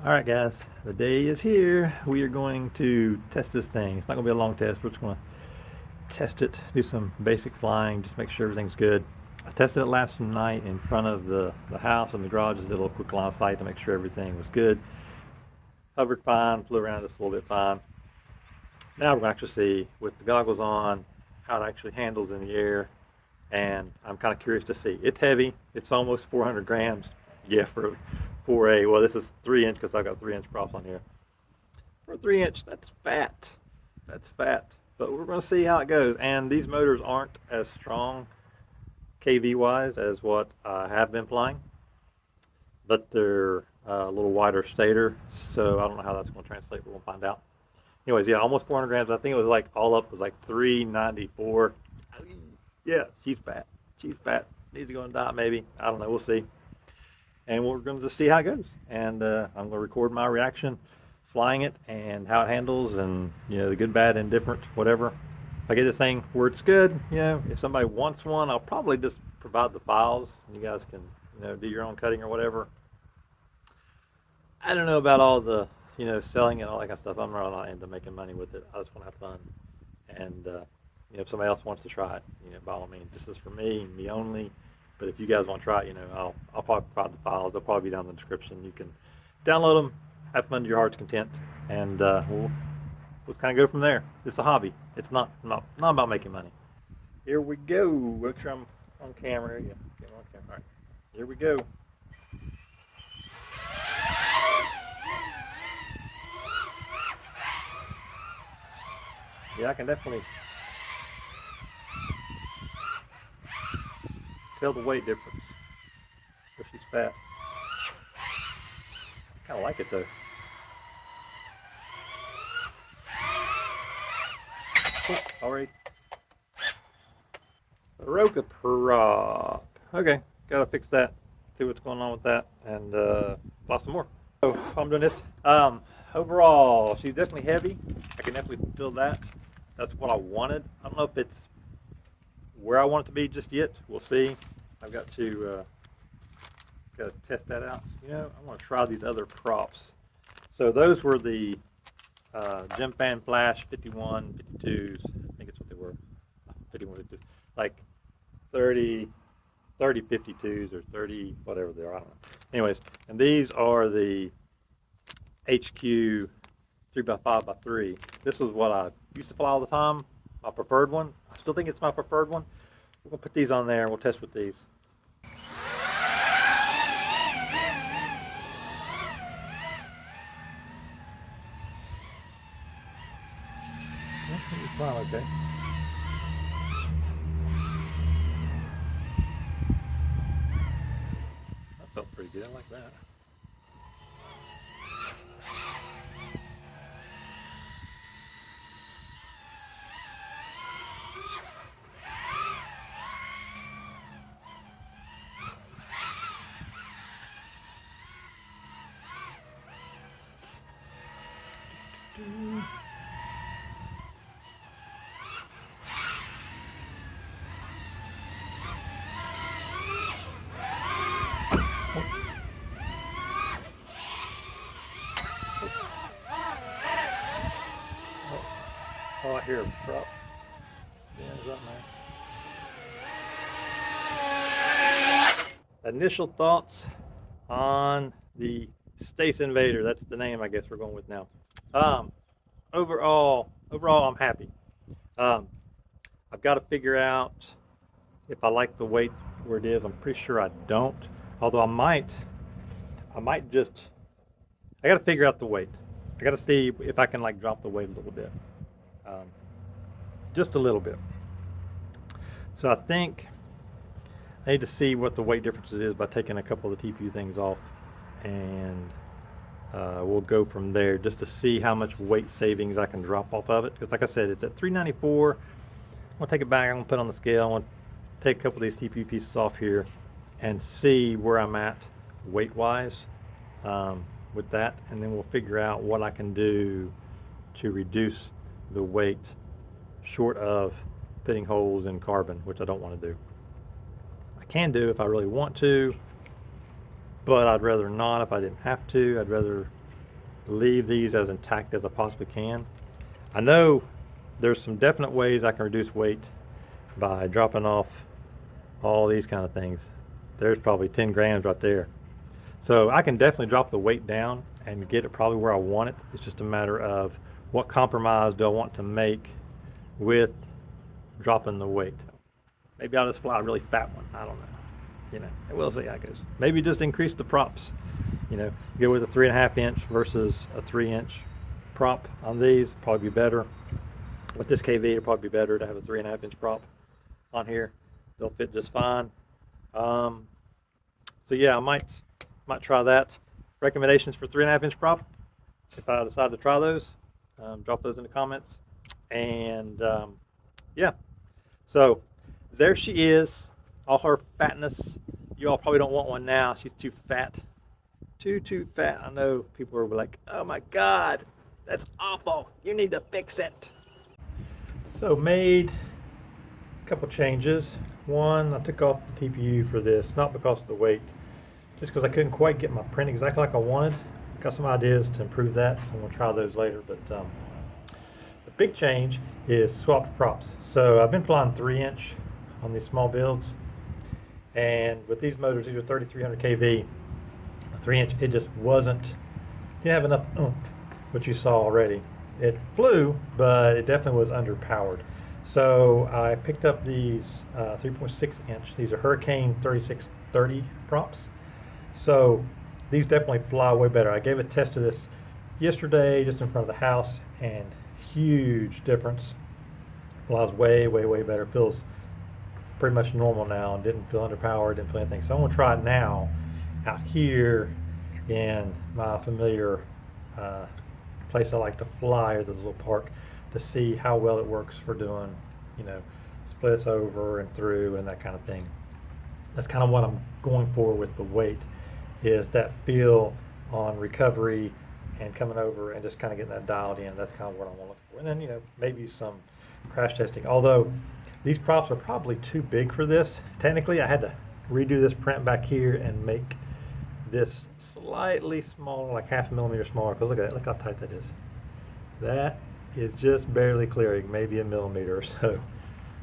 Alright guys, the day is here. We are going to test this thing. It's not going to be a long test. We're just going to test it, do some basic flying, just make sure everything's good. I tested it last night in front of the house and the garage. Just did a little quick line of sight to make sure everything was good. Hovered fine, flew around just a little bit fine. Now we're going to actually see, with the goggles on, how it actually handles in the air. And I'm kind of curious to see. It's heavy. It's almost 400 grams. Yeah, for a, well, this is 3-inch because I've got 3-inch props on here. For a 3-inch, that's fat. That's fat. But we're going to see how it goes. And these motors aren't as strong kV-wise as what I have been flying. But they're a little wider stator, so I don't know how that's going to translate, but we'll find out. Anyways, yeah, almost 400 grams. I think it was like, all up was like 394. Yeah, she's fat. She's fat. Needs to go and die maybe. I don't know. We'll see. And we're going to just see how it goes. And I'm going to record my reaction flying it and how it handles and, you know, the good, bad, indifferent, whatever. If I get this thing where it's good, you know, if somebody wants one, I'll probably just provide the files. And you guys can, you know, do your own cutting or whatever. I don't know about all the, you know, selling and all that kind of stuff. I'm really not into making money with it. I just want to have fun. And, you know, if somebody else wants to try it, you know, by all means, this is for me and me only. But if you guys want to try it, you know, I'll probably provide the files. They'll probably be down in the description. You can download them, have fun to your heart's content, and we'll kind of go from there. It's a hobby. It's not about making money. Here we go. Make sure I'm on camera. Yeah, okay, I'm on camera. All right, here we go. Yeah, I can definitely tell the weight difference. But she's fat. I kind of like it though. Oh, alright. Roca prop. Okay, gotta fix that. See what's going on with that, and fly some more. So I'm doing this. Overall, she's definitely heavy. I can definitely feel that. That's what I wanted. I don't know if it's where I want it to be just yet. We'll see. I've got to test that out. You know, I want to try these other props. So those were the Gem Fan Flash 51, 52s. I think it's what they were. 51, 52s. Like 30 52s or 30 whatever they are. I don't know. Anyways, and these are the HQ 3x5x3. This was what I used to fly all the time. My preferred one. I still think it's my preferred one. We're going to put these on there and we'll test with these. It's fine, okay. That felt pretty good. I like that. Oh, I hear a prop. Yeah, is that nice? Initial thoughts on the Stace Invader. That's the name I guess we're going with now. Overall, I'm happy. I've got to figure out if I like the weight where it is. I'm pretty sure I don't. Although I might just, I got to figure out the weight. I got to see if I can like drop the weight a little bit. Just a little bit. So I think I need to see what the weight differences is by taking a couple of the TPU things off, and we'll go from there just to see how much weight savings I can drop off of it. Because like I said, it's at 394. I'm gonna take it back. I'm gonna put it on the scale. I'm gonna take a couple of these TPU pieces off here and see where I'm at weight-wise with that, and then we'll figure out what I can do to reduce the weight short of putting holes in carbon, which I don't want to do. I can do if I really want to, but I'd rather not if I didn't have to. I'd rather leave these as intact as I possibly can. I know there's some definite ways I can reduce weight by dropping off all these kind of things. There's probably 10 grams right there. So I can definitely drop the weight down and get it probably where I want it. It's just a matter of what compromise do I want to make with dropping the weight. Maybe I'll just fly a really fat one. I don't know. You know, we'll see how it goes. Maybe just increase the props. You know, go with a 3.5 inch versus a 3-inch prop on these. Probably be better. With this KV, it'll probably be better to have a 3.5 inch prop on here. They'll fit just fine. So yeah, I might try that. Recommendations for 3.5 inch prop. If I decide to try those, drop those in the comments. And yeah, so there she is. All her fatness. You all probably don't want one now. She's too fat. Too fat. I know people are like, oh my God, that's awful. You need to fix it. So made a couple changes. One, I took off the TPU for this, not because of the weight, just because I couldn't quite get my print exactly like I wanted. Got some ideas to improve that, so I'm gonna try those later. But the big change is swapped props. So I've been flying 3-inch on these small builds, and with these motors, these are 3300 kV. A 3-inch, it just didn't have enough oomph, which you saw already. It flew, but it definitely was underpowered. So I picked up these 3.6 inch. These are Hurricane 3630 props. So these definitely fly way better. I gave a test of this yesterday just in front of the house, and huge difference. Flies way better. Feels pretty much normal now and didn't feel underpowered, didn't feel anything. So I'm gonna try it now out here in my familiar place I like to fly, or the little park, to see how well it works for doing, you know, splits over and through and that kind of thing. That's kind of what I'm going for with the weight, is that feel on recovery and coming over and just kind of getting that dialed in. That's kind of what I want to look for. And then, you know, maybe some crash testing. Although these props are probably too big for this. Technically, I had to redo this print back here and make this slightly smaller, like 0.5 millimeter smaller. Because look at that, look how tight that is. That is just barely clearing, maybe a millimeter or so.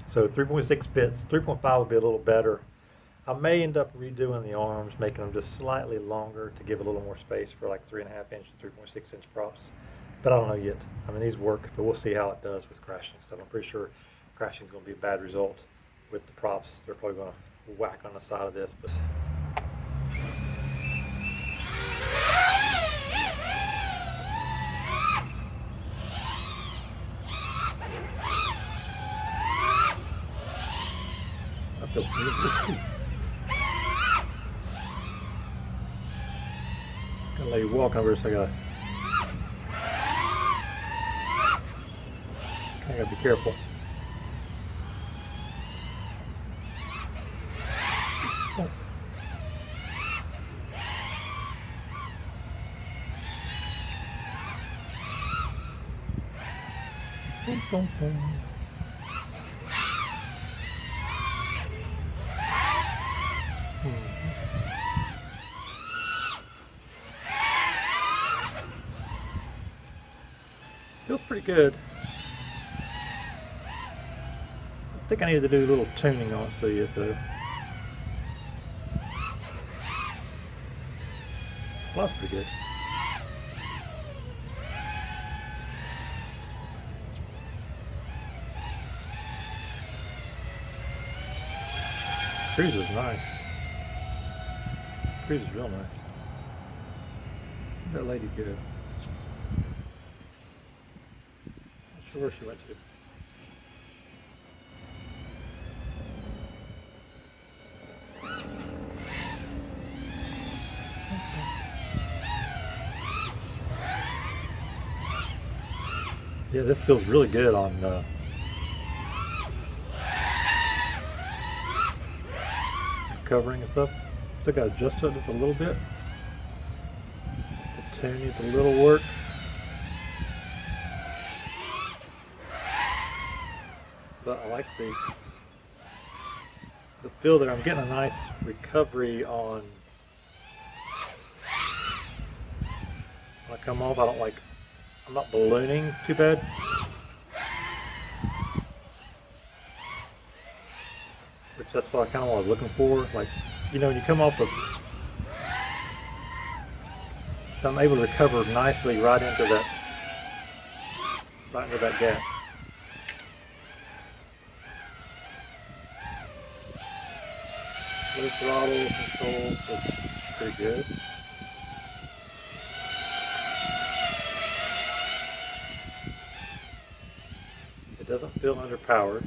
So 3.6 fits. 3.5 would be a little better. I may end up redoing the arms, making them just slightly longer to give a little more space for like 3.5 inch and 3.6 inch props. But I don't know yet. I mean, these work, but we'll see how it does with crashing stuff. I'm pretty sure crashing is going to be a bad result with the props. They're probably going to whack on the side of this. But I feel pretty. Gonna let you walk over, so I gotta be careful. Oh. Boom, boom, boom. Feels pretty good. I think I need to do a little tuning on it so you though. Well, that's pretty good. Cruise is nice. Cruise is real nice. Where'd that lady go? Not sure where she went to. Yeah, this feels really good on covering and stuff. Still got to adjust it just a little bit. The tune needs a little work. But I like the feel there. I'm getting a nice recovery on When I come off, I'm not ballooning too bad. Which that's what I kind of was looking for. Like, you know, when you come off of, so I'm able to recover nicely right into that gap. Low throttle control is pretty good. It doesn't feel underpowered.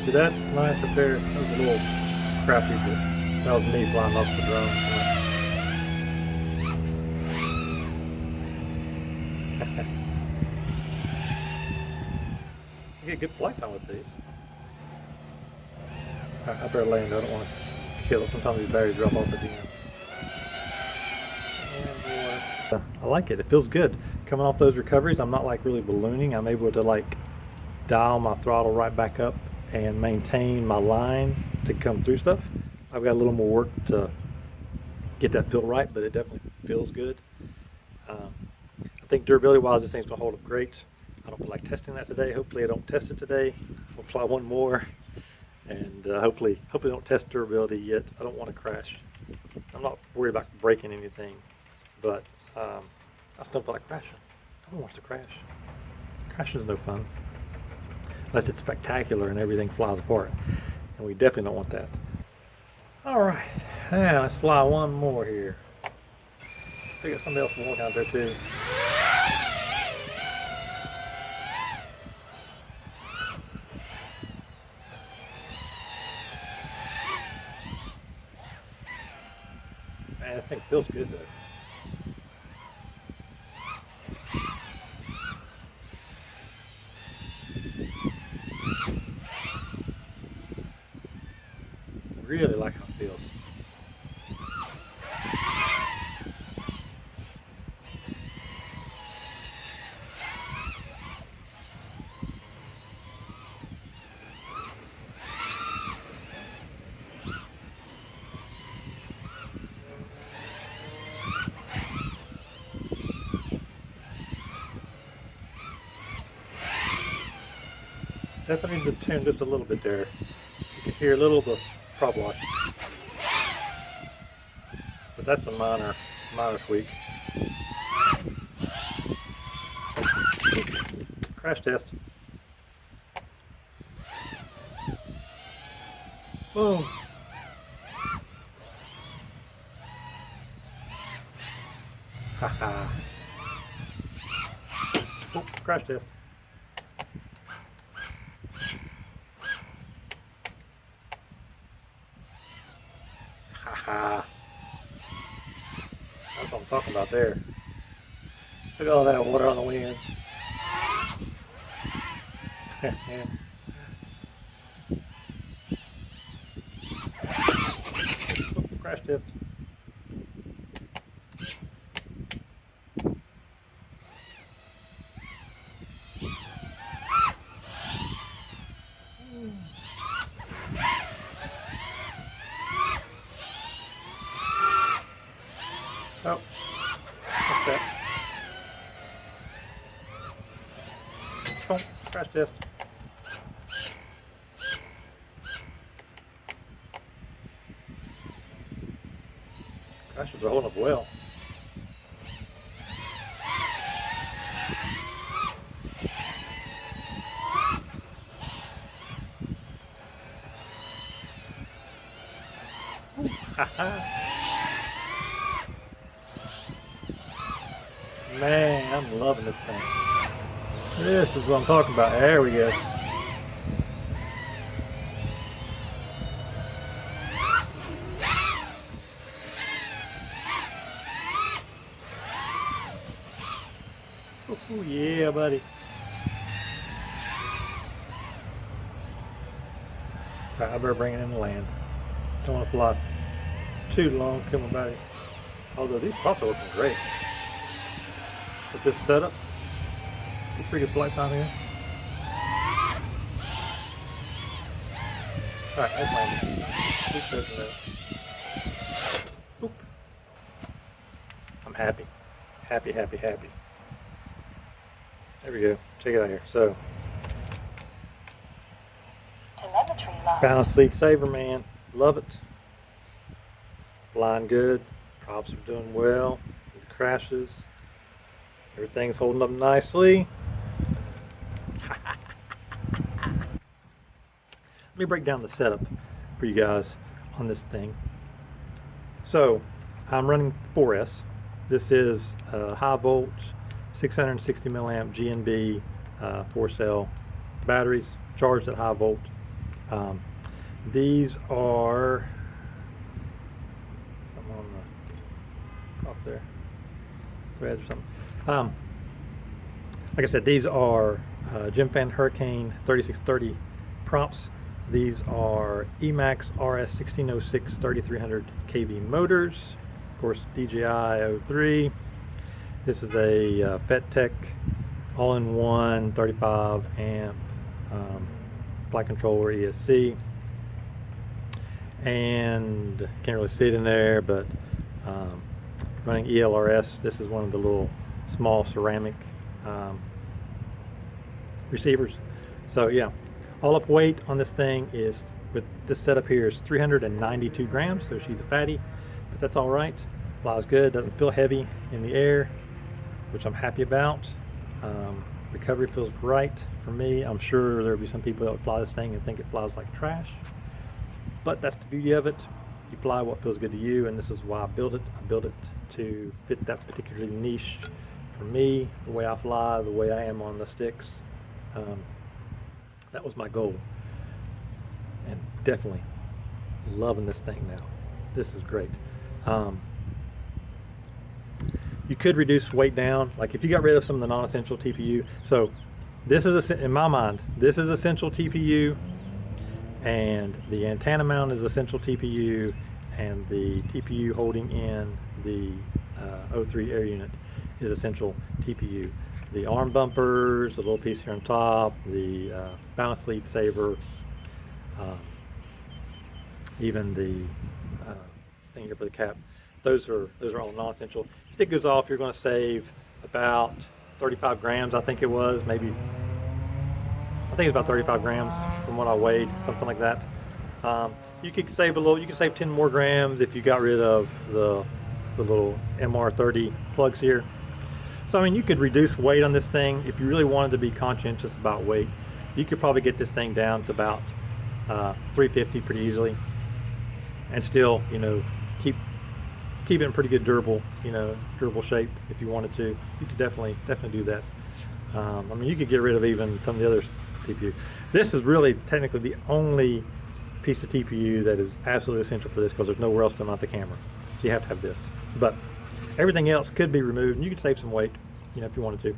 See, that's nice up there. That was a little crappy, but that was me flying off the drone. You get good flight time with these. I better land. I don't want to kill it. Sometimes these batteries drop off at the end. I like it. It feels good. Coming off those recoveries, I'm not like really ballooning. I'm able to like dial my throttle right back up and maintain my line to come through stuff. I've got a little more work to get that feel right, but it definitely feels good. I think durability wise, this thing's gonna hold up great. I don't feel like testing that today. Hopefully I don't test it today. We'll fly one more, and hopefully don't test durability yet. I don't want to crash. I'm not worried about breaking anything, but I still feel like crashing. No one wants to crash. Crashing is no fun. Unless it's spectacular and everything flies apart. And we definitely don't want that. Alright, now let's fly one more here. I got somebody else walking out there too. Man, that thing feels good though. Really like how it feels. Definitely need to tune just a little bit there. You can hear a little of the prop lock. But that's a minor tweak. Crash test. Boom. Haha. Oh, crash test. Haha. That's what I'm talking about there. Look at all that water on the wings. Crash test. Oh, what's that? Oh, crash test. Crashes are holding up well. Man, I'm loving this thing. This is what I'm talking about. There we go. Oh yeah, buddy. Alright, I better bring it in to land. Don't want to fly too long, kill my battery. Although these props are looking great. With this setup, it's pretty good flight time here. Alright, that's landing. Keep pushing that. Oop. I'm happy. Happy, happy, happy. There we go. Check it out here. So, Telemetry lost. balance lead saver, man. Love it. Flying good. Props are doing well. These crashes. Everything's holding up nicely. Let me break down the setup for you guys on this thing. So, I'm running 4S. This is a high volt, 660 milliamp GNB 4-cell batteries, charged at high volt. These are something on the top there, threads or something. Like I said, these are Gemfan Hurricane 3630 props. These are Emax RS 1606 3300 kV motors. Of course, DJI 03. This is a FetTech all-in-one 35 amp flight controller ESC. And can't really see it in there, but running ELRS. This is one of the little small ceramic receivers. So yeah, all up weight on this thing is, with this setup here, is 392 grams. So she's a fatty, but that's all right. Flies good, doesn't feel heavy in the air, which I'm happy about. Recovery feels right for me. I'm sure there'll be some people that would fly this thing and think it flies like trash, but that's the beauty of it. You fly what feels good to you, and this is why I built it. I built it to fit that particular niche for me, the way I fly, the way I am on the sticks. That was my goal, and definitely loving this thing now. This is great. You could reduce weight down, like if you got rid of some of the non-essential TPU. So this is, in my mind, this is essential TPU, and the antenna mount is essential TPU, and the TPU holding in the O3 air unit is essential TPU. The arm bumpers, the little piece here on top, the balance lead saver, even the thing here for the cap, those are all non-essential. If you take those off, you're going to save about 35 grams. I think it was maybe. I think it's about 35 grams from what I weighed, something like that. You could save a little. You could save 10 more grams if you got rid of the little MR30 plugs here. So I mean, you could reduce weight on this thing if you really wanted to be conscientious about weight. You could probably get this thing down to about 350 pretty easily, and still, you know, keep it in pretty good durable shape. If you wanted to, you could definitely do that. I mean, you could get rid of even some of the other TPU. This is really technically the only piece of TPU that is absolutely essential for this, because there's nowhere else to mount the camera, so you have to have this. But everything else could be removed, and you could save some weight, you know, if you wanted to.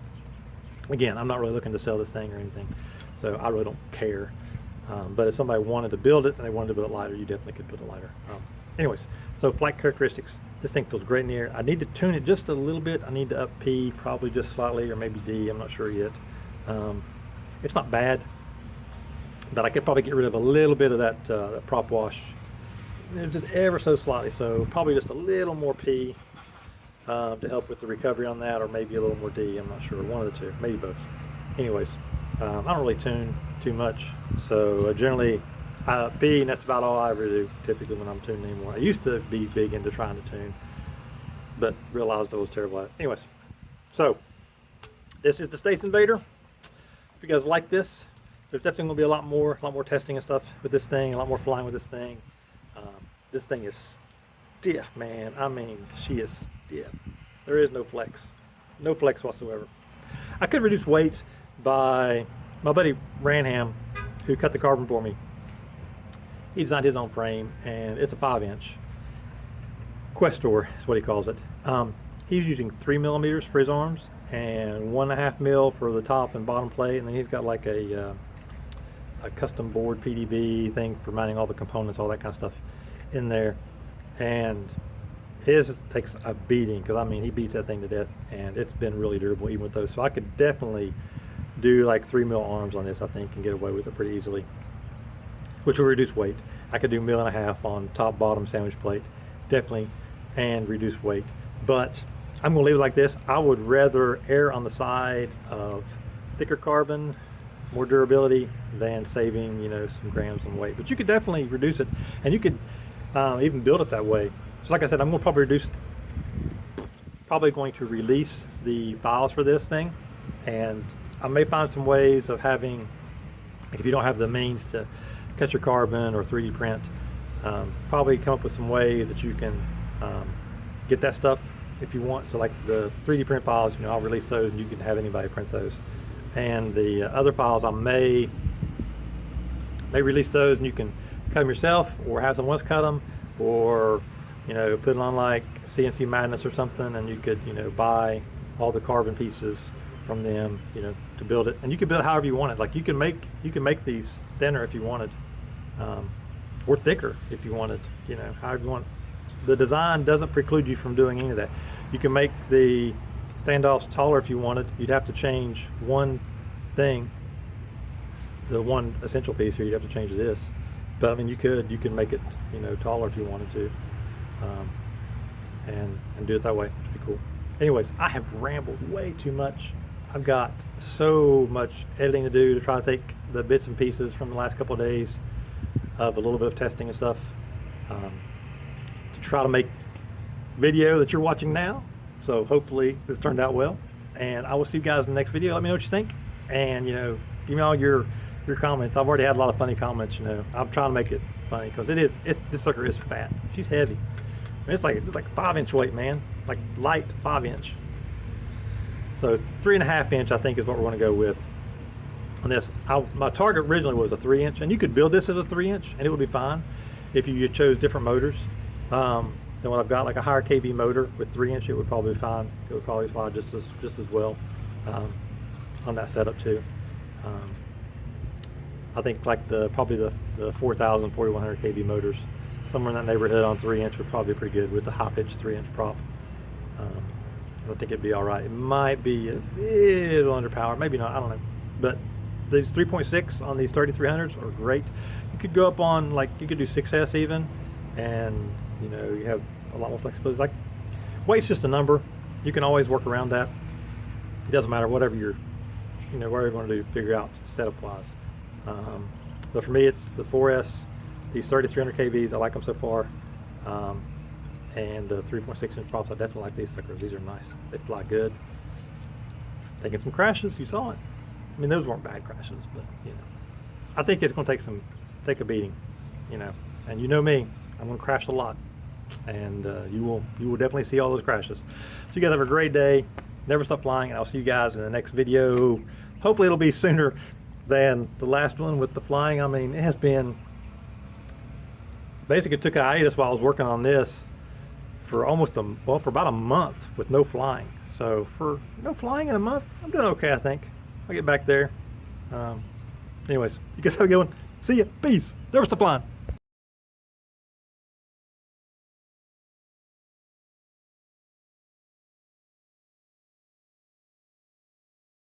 Again, I'm not really looking to sell this thing or anything, so I really don't care. But if somebody wanted to build it and they wanted to build it lighter, you definitely could build it lighter. Anyways, so flight characteristics. This thing feels great in the air. I need to tune it just a little bit. I need to up P probably just slightly, or maybe D. I'm not sure yet. It's not bad, but I could probably get rid of a little bit of that prop wash, just ever so slightly. So probably just a little more P to help with the recovery on that, or maybe a little more D. I'm not sure. One of the two, maybe both. Anyways, I don't really tune too much, so generally P, and that's about all I ever do typically when I'm tuning anymore. I used to be big into trying to tune, but realized I was terrible at it. Anyways, so this is the Stace Invader. If you guys like this, there's definitely going to be a lot more testing and stuff with this thing, a lot more flying with this thing. This thing is stiff, man. I mean, she is stiff. There is no flex whatsoever. I could reduce weight by my buddy Ranham, who cut the carbon for me. He designed his own frame, and it's a 5-inch. Questor is what he calls it. He's using 3 millimeters for his arms, and 1.5 mil for the top and bottom plate, and then he's got like a custom board PDB thing for mounting all the components, all that kind of stuff in there. and his takes a beating, because I mean he beats that thing to death, and it's been really durable even with those. So I could definitely do like 3 mil arms on this, I think, and get away with it pretty easily, which will reduce weight. I could do 1.5 mil on top bottom sandwich plate, definitely, and reduce weight. But I'm gonna leave it like this. I would rather err on the side of thicker carbon, more durability, than saving, you know, some grams in weight. But you could definitely reduce it, and you could even build it that way. So like I said, I'm gonna probably going to release the files for this thing, and I may find some ways of having, if you don't have the means to cut your carbon or 3D print, probably come up with some ways that you can get that stuff if you want. So like the 3D print files, you know, I'll release those and you can have anybody print those. And the other files, I may release those and you can cut them yourself, or have someone else cut them, or, you know, put it on like CNC Madness or something, and you could, you know, buy all the carbon pieces from them, you know, to build it. And you can build it however you want it. Like you can make these thinner if you wanted, or thicker if you wanted, you know, however you want. The design doesn't preclude you from doing any of that. You can make the standoffs taller if you wanted. You'd have to change one thing, the one essential piece here. You'd have to change this, but I mean, you can make it, you know, taller if you wanted to, and do it that way, which would be cool. Anyways, I have rambled way too much. I've got so much editing to do to try to take the bits and pieces from the last couple of days of a little bit of testing and stuff, to try to make video that you're watching now. So hopefully this turned out well, and I will see you guys in the next video. Let me know what you think, and, you know, give me all your comments. I've already had a lot of funny comments. You know, I'm trying to make it funny, because this sucker is fat. She's heavy. I mean, it's like 5-inch weight, man, like light 5-inch. So 3.5-inch I think is what we're going to go with on this. My target originally was a 3-inch, and you could build this as a 3-inch and it would be fine if you chose different motors than what I've got. Like a higher kV motor with 3-inch, it would probably be fine. It would probably fly just as well on that setup too. I think like probably the 4,000, 4,100 kV motors, somewhere in that neighborhood on 3-inch would probably be pretty good with the high pitch 3-inch prop. I think it'd be all right. It might be a little underpowered, maybe not, I don't know. But these 3.6 on these 3300s are great. You could go up on, like, you could do 6S even, and, you know, you have a lot more flexibility. Like, weight's just a number. You can always work around that. It doesn't matter, whatever you want to do, figure out setup wise. But for me, it's the 4S, these 3300 kVs. I like them so far. And the 3.6-inch props, I definitely like these suckers. These are nice. They fly good. Taking some crashes, you saw it. I mean, those weren't bad crashes, but, you know, I think it's going to take a beating, you know. And you know me, I'm going to crash a lot, and you will definitely see all those crashes. So you guys have a great day. Never stop flying, and I'll see you guys in the next video. Hopefully it'll be sooner than the last one with the flying. I mean, it has been, basically took a hiatus while I was working on this for for about a month with no flying. So for no flying in a month, I'm doing okay, I think. I'll get back there. Anyways, you guys have a good one. See ya. Peace. Never stop flying.